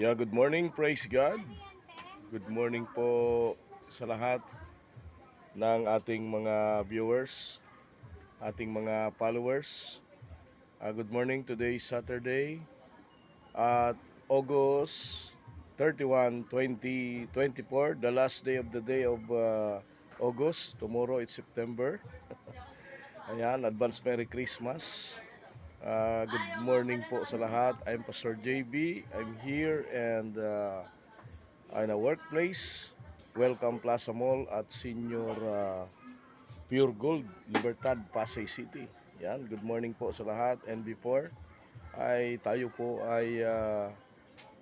Yeah, good morning, praise God. Good morning po sa lahat ng ating mga viewers, ating mga followers. Good morning, today is Saturday at August 31, 2024, the last day of the day of August. Tomorrow it's September. Ayan, advance Merry Christmas. Good morning po sa lahat. I'm Pastor JB. I'm here and in a workplace. Welcome Plaza Mall at Senior Pure Gold, Libertad, Pasay City. Yan, good morning po sa lahat. And before ay tayo po ay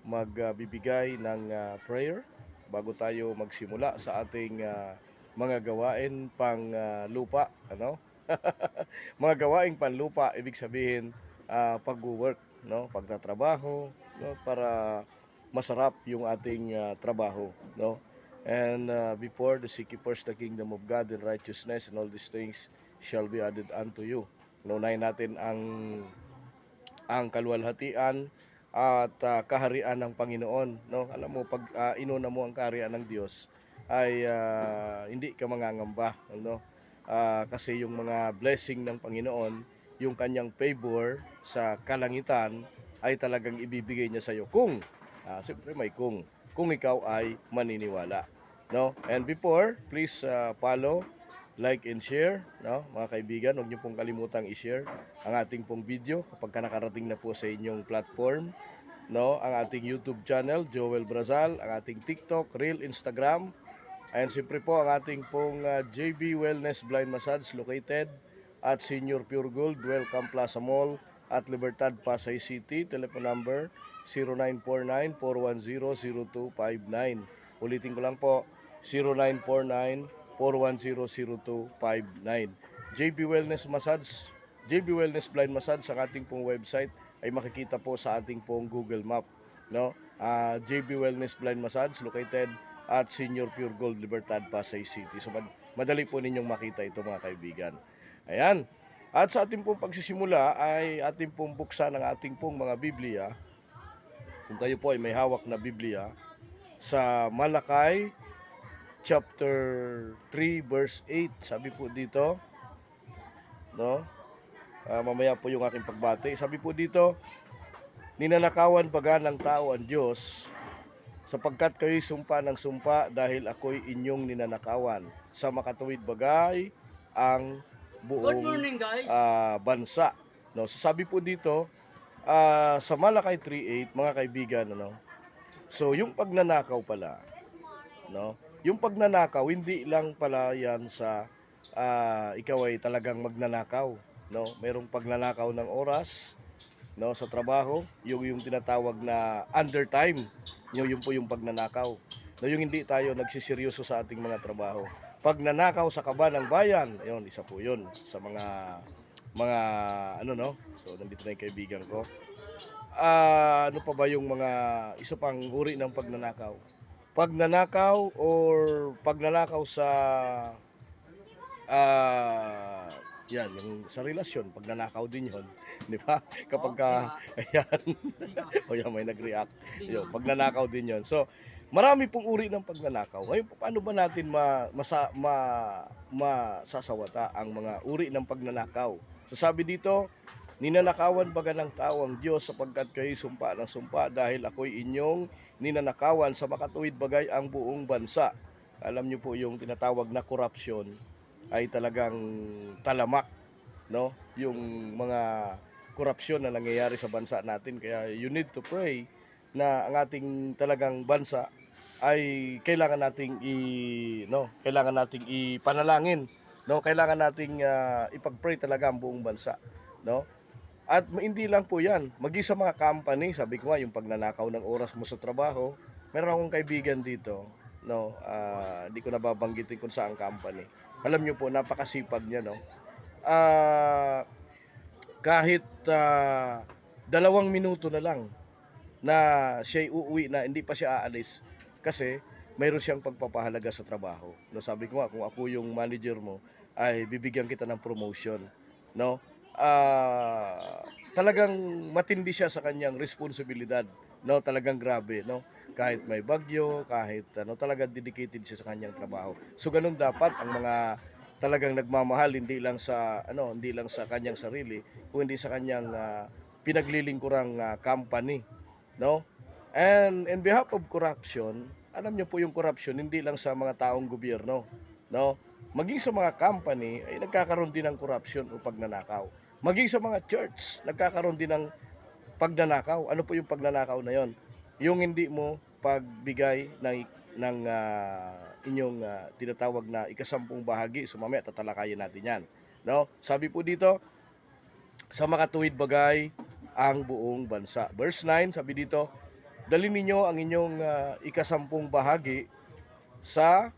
magbibigay ng prayer bago tayo magsimula sa ating mga gawain pang lupa, ano? Mga gawaing panlupa, ibig sabihin pag-work, no? Pagtatrabaho, no? Para masarap yung ating trabaho, no? And before the seek ye first the kingdom of God and righteousness, and all these things shall be added unto you. Unahin natin ang kaluwalhatian at kaharian ng Panginoon, no? Alam mo, pag inuna mo ang kaharian ng Diyos ay hindi ka mangangamba, no? Kasi yung mga blessing ng Panginoon, yung kanyang favor sa kalangitan ay talagang ibibigay niya sa iyo kung siyempre may kung ikaw ay maniniwala, no? And before, please follow, like and share, no? Mga kaibigan, huwag niyo pong kalimutang i-share ang ating pong video kapag nakarating na po sa inyong platform, no? Ang ating YouTube channel, Joel Brazal, ang ating TikTok, Reel, Instagram, and siyempre po ang ating pong JB Wellness Blind Massage located at Senior Pure Gold, Welcome Plaza Mall at Libertad, Pasay City. Telephone number 0949-410-0259. Ulitin ko lang po, 0949-410-0259. JB Wellness Massage, JB Wellness Blind Massage sa ating pong website ay makikita po sa ating pong Google Map, no? JB Wellness Blind Massage located at Senior Pure Gold, Libertad, Pasay City. So madali po ninyong makita ito, mga kaibigan. Ayan. At sa ating pong pagsisimula ay ating pong buksan ang ating pong mga Biblia. Kung kayo po ay may hawak na Biblia, sa Malakay chapter 3 verse 8, sabi po dito, no? Mamaya po yung aking pagbati. Sabi po dito, ninanakawan baga ng tao ang Diyos, sapagkat kayo'y sumpa ng sumpa dahil ako'y inyong ninanakawan. Sa makatuwid bagay ang Good buong morning, guys. Bansa. No, so sabi po dito sa Malakay 3:8, mga kaibigan, ano. So yung pagnanakaw pala, no? Yung pagnanakaw hindi lang pala yan sa ikaw ay talagang magnanakaw, no? Merong pagnanakaw ng oras, no, sa trabaho, yung tinatawag na undertime, yun po yung pagnanakaw. No, yung hindi tayo nagsiseryoso sa ating mga trabaho. Pagnanakaw sa kaba ng bayan, yun, isa po yun sa mga ano, no. So nandito na yung kaibigan ko. Ano pa ba yung mga isa pang uri ng pagnanakaw? Pagnanakaw or pagnanakaw sa yan, yung sa relasyon, pagnanakaw din yun. Di ba? Kapag ka, ayan, o yan, may nag-react. Yun, pagnanakaw din yun. So, marami pong uri ng pagnanakaw. Ngayon, paano ba natin masasawata ang mga uri ng pagnanakaw? So, sabi dito, ninanakawan baga ng tao ang Diyos sapagkat kayo'y sumpa ng sumpa dahil ako'y inyong ninanakawan sa makatuwid bagay ang buong bansa. Alam niyo po yung tinatawag na corruption ay talagang talamak, no? Yung mga korupsyon na nangyayari sa bansa natin, kaya you need to pray na ang ating talagang bansa ay kailangan nating kailangan nating ipanalangin, no? Kailangan nating ipag-pray talaga ang buong bansa, no? At hindi lang po 'yan, maging sa mga company, sabi ko nga yung pagnanakaw ng oras mo sa trabaho. Meron akong kaibigan dito, no, hindi ko nababanggitin kung saang company. Alam niyo po, napakasipag niya, no. Kahit 2 minuto na lang na siya'y uuwi na hindi pa siya aalis kasi mayroon siyang pagpapahalaga sa trabaho. No, sabi ko nga, kung ako yung manager mo ay bibigyan kita ng promotion, no? Talagang matindi siya sa kanyang responsibilidad, no, talagang grabe, no, kahit may bagyo, kahit ano, talagang dedicated siya sa kanyang trabaho. So ganun dapat ang mga talagang nagmamahal, hindi lang sa ano, hindi lang sa kanyang sarili, kundi sa kanyang pinaglilingkurang company, no? And in behalf of corruption, alam niyo po yung corruption hindi lang sa mga taong gobyerno, no? Maging sa mga company ay nagkakaroon din ng corruption o pagnanakaw. Maging sa mga church, nagkakaroon din ng pagnanakaw. Ano po yung pagnanakaw na yon? Yung hindi mo pagbigay ng inyong tinatawag na ikasampung bahagi. So mamaya tatalakayin natin yan. No? Sabi po dito, sa makatuwid bagay ang buong bansa. Verse 9, sabi dito, dalhin ninyo ang inyong ikasampung bahagi sa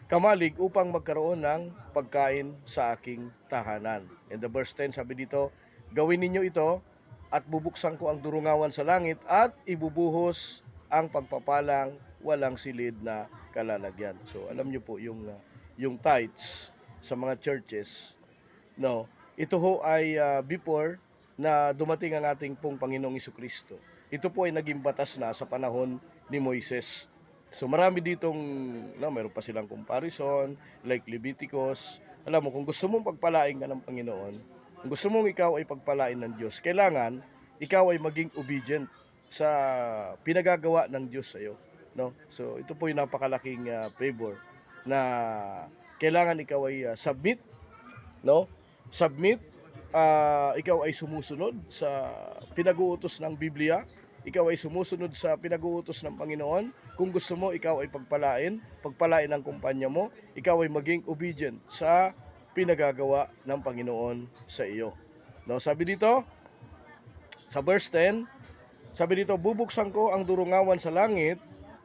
kamalig upang magkaroon ng pagkain sa aking tahanan. And the verse 10 sabi dito, gawin ninyo ito at bubuksan ko ang durungawan sa langit at ibubuhos ang pagpapalang walang silid na kalalagyan. So alam niyo po yung tithes sa mga churches, no. Ito ho ay before na dumating ang ating pong Panginoong Jesucristo. Ito po ay naging batas na sa panahon ni Moises. So marami ditong, no, mayroon pa silang comparison, like Leviticus. Alam mo, kung gusto mong pagpalain ka ng Panginoon, kung gusto mong ikaw ay pagpalain ng Diyos, kailangan ikaw ay maging obedient sa pinagagawa ng Diyos sa iyo. No? So ito po yung napakalaking favor na kailangan ikaw ay submit, no? Submit, ikaw ay sumusunod sa pinag-uutos ng Biblia, ikaw ay sumusunod sa pinag-uutos ng Panginoon. Kung gusto mo, ikaw ay pagpalain ng kumpanya mo, ikaw ay maging obedient sa pinagagawa ng Panginoon sa iyo. No, sabi dito, sa verse 10, sabi dito, bubuksan ko ang durungawan sa langit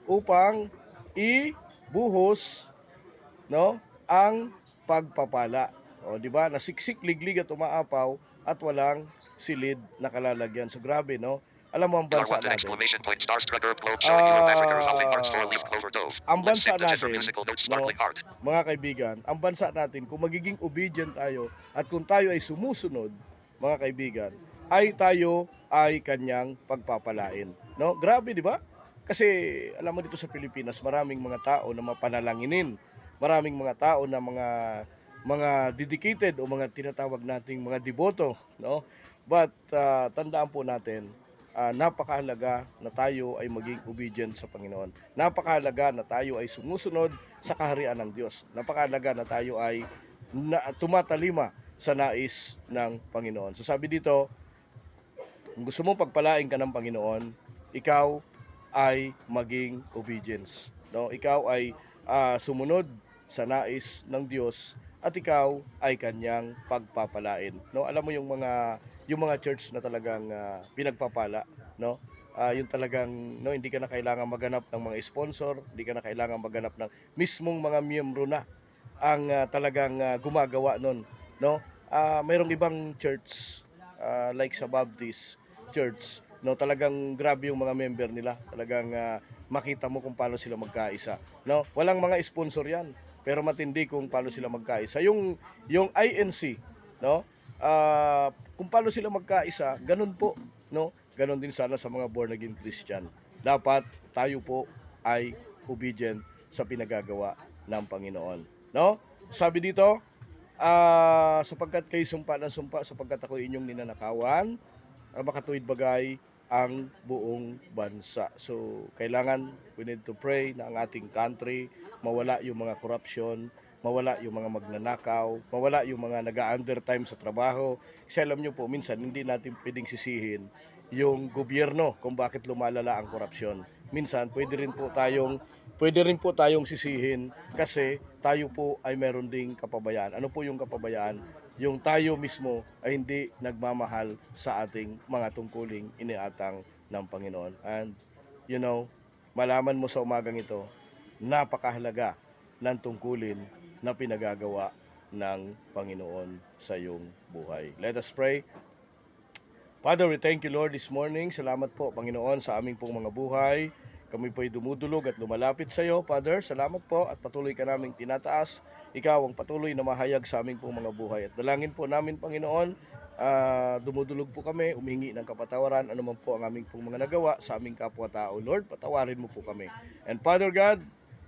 upang ibuhos, no, ang pagpapala. O, di ba? Nasiksik, liglig at umaapaw at walang silid na kalalagyan. So grabe, no? Alam mo ang bansa natin. Ang bansa natin, no, mga kaibigan, ang bansa natin, kung magiging obedient tayo at kung tayo ay sumusunod, mga kaibigan, ay tayo ay kanyang pagpapalain. No? Grabe, di ba? Kasi alam mo dito sa Pilipinas, maraming mga tao na mapanalanginin. Maraming mga tao na mga dedicated o mga tinatawag nating mga deboto, no? But tandaan po natin, napakahalaga na tayo ay maging obedient sa Panginoon. Napakahalaga na tayo ay sumusunod sa kaharian ng Diyos. Napakahalaga na tayo ay tumatalima sa nais ng Panginoon. So sabi dito, kung gusto mong pagpalain ka ng Panginoon, ikaw ay maging obedience. No? Ikaw ay sumunod sa nais ng Diyos at ikaw ay kanyang pagpapalain. No? Alam mo yung mga church na talagang pinagpapala, no? Yung talagang no, hindi ka na kailangan maghanap ng mga sponsor, hindi ka na kailangan maghanap ng mismong mga miyembro na ang talagang gumagawa nun, no? Mayroong ibang church like sa Baptist Church, no, talagang grabe yung mga member nila. Talagang makita mo kung paano sila magkaisa, no? Walang mga sponsor 'yan, pero matindi kung paano sila magkaisa. Yung INC, no? Kung paano sila magkaisa, ganun po, no? Ganun din sana sa mga born again Christian. Dapat tayo po ay obedient sa pinagagawa ng Panginoon, no? Sabi dito, sapagkat kayo sumpa ng sumpa, sapagkat ako inyong ninanakawan, makatuwid bagay ang buong bansa. So, kailangan, we need to pray na ang ating country, mawala yung mga corruption, mawala yung mga magnanakaw, mawala yung mga nag-undertime sa trabaho. Kasi alam nyo po, minsan hindi natin pwedeng sisihin yung gobyerno kung bakit lumalala ang korupsyon. Minsan, pwede rin po tayong sisihin kasi tayo po ay meron ding kapabayaan. Ano po yung kapabayaan? Yung tayo mismo ay hindi nagmamahal sa ating mga tungkuling iniatang ng Panginoon. And, you know, malaman mo sa umagang ito, napakahalaga ng tungkulin na pinagagawa ng Panginoon sa iyong buhay. Let us pray. Father, we thank you, Lord, this morning. Salamat po, Panginoon, sa aming pong mga buhay. Kami po ay dumudulog at lumalapit sa iyo, Father. Salamat po at patuloy ka naming tinataas. Ikaw ang patuloy na mahayag sa aming pong mga buhay. At dalangin po namin, Panginoon, dumudulog po kami, humingi ng kapatawaran, ano man po ang aming pong mga nagawa sa aming kapwa-tao. Lord, patawarin mo po kami. And Father God,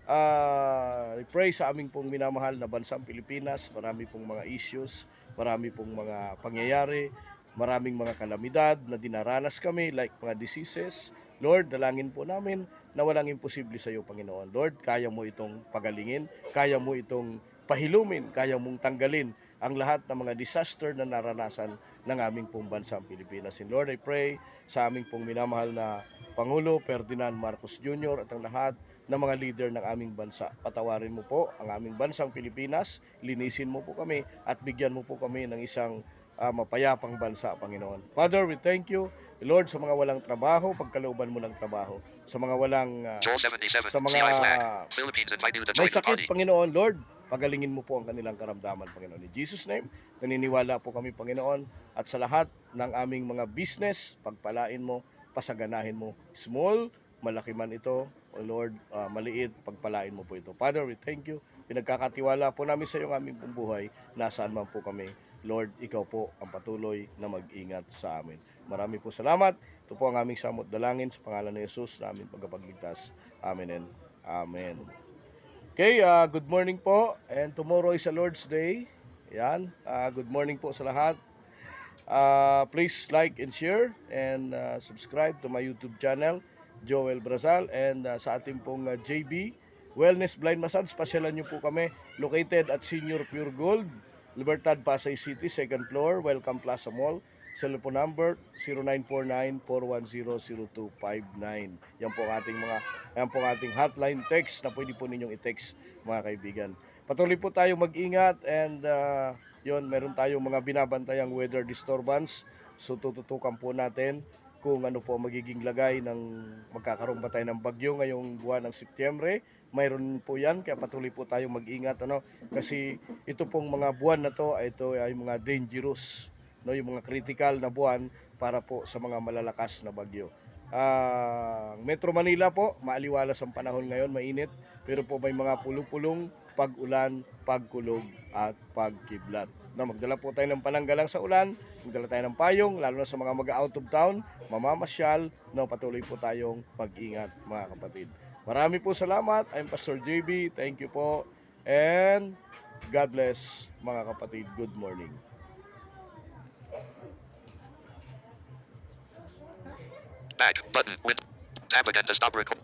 I pray sa aming pong minamahal na bansang Pilipinas, marami pong mga issues, marami pong mga pangyayari, maraming mga kalamidad na dinaranas kami like mga diseases. Lord, dalangin po namin na walang imposible sa iyo, Panginoon. Lord, kaya mo itong pagalingin, kaya mo itong pahilumin, kaya mong tanggalin ang lahat ng mga disaster na naranasan ng aming pong bansang Pilipinas. And Lord, I pray sa aming pong minamahal na Pangulo Ferdinand Marcos Jr. at ang lahat ng mga leader ng aming bansa. Patawarin mo po ang aming bansang Pilipinas, linisin mo po kami at bigyan mo po kami ng isang mapayapang bansa, Panginoon. Father, we thank you, Lord, sa mga walang trabaho, pagkalooban mo ng trabaho. Sa mga walang, sa mga may sakit, Panginoon, Lord, pagalingin mo po ang kanilang karamdaman, Panginoon. In Jesus' name, naniniwala po kami, Panginoon, at sa lahat ng aming mga business, pagpalain mo, pasaganahin mo. Small, malaki man ito, O Lord, maliit, pagpalain mo po ito. Father, we thank you. Pinagkakatiwala po namin sa iyo ang aming pong buhay, nasaan man po kami. Lord, ikaw po ang patuloy na mag-ingat sa amin. Marami po salamat. Ito po ang aming samot dalangin sa pangalan ni Jesus na aming pagkapagligtas. Amen and Amen. Okay, good morning po. And tomorrow is a Lord's Day. Yan, good morning po sa lahat. Please like and share and subscribe to my YouTube channel, Joel Brazal, and sa ating pong JB Wellness Blind Massage. Pasyalan nyo po kami, located at Senior Pure Gold, Libertad, Pasay City, 2nd floor, Welcome Plaza Mall. Cellphone number 0949-410-0259. Yan po ang ating hotline text na pwede po ninyong i-text, mga kaibigan. Patuloy po tayo mag-ingat and yon, meron tayong mga binabantayang weather disturbance. So tututukan po natin kung ano po magiging lagay ng magkakaroon ba tayo ng bagyo ngayong buwan ng Setyembre. Mayroon po yan, kaya patuloy po tayo mag-ingat, kasi ito pong mga buwan na to ay mga dangerous, yung mga critical na buwan para po sa mga malalakas na bagyo. Metro Manila po, maaliwalas ang panahon ngayon, mainit, pero po may mga pulong-pulong, pag-ulan, pagkulog at pagkidlat. Magdala po tayo ng pananggalang sa ulan, magdala tayo ng payong, lalo na sa mga mag-out of town, mamamasyal, patuloy po tayong mag-ingat, mga kapatid. Marami po salamat. I'm Pastor JB. Thank you po. And God bless, mga kapatid. Good morning. Back button. Tab again to stop recording.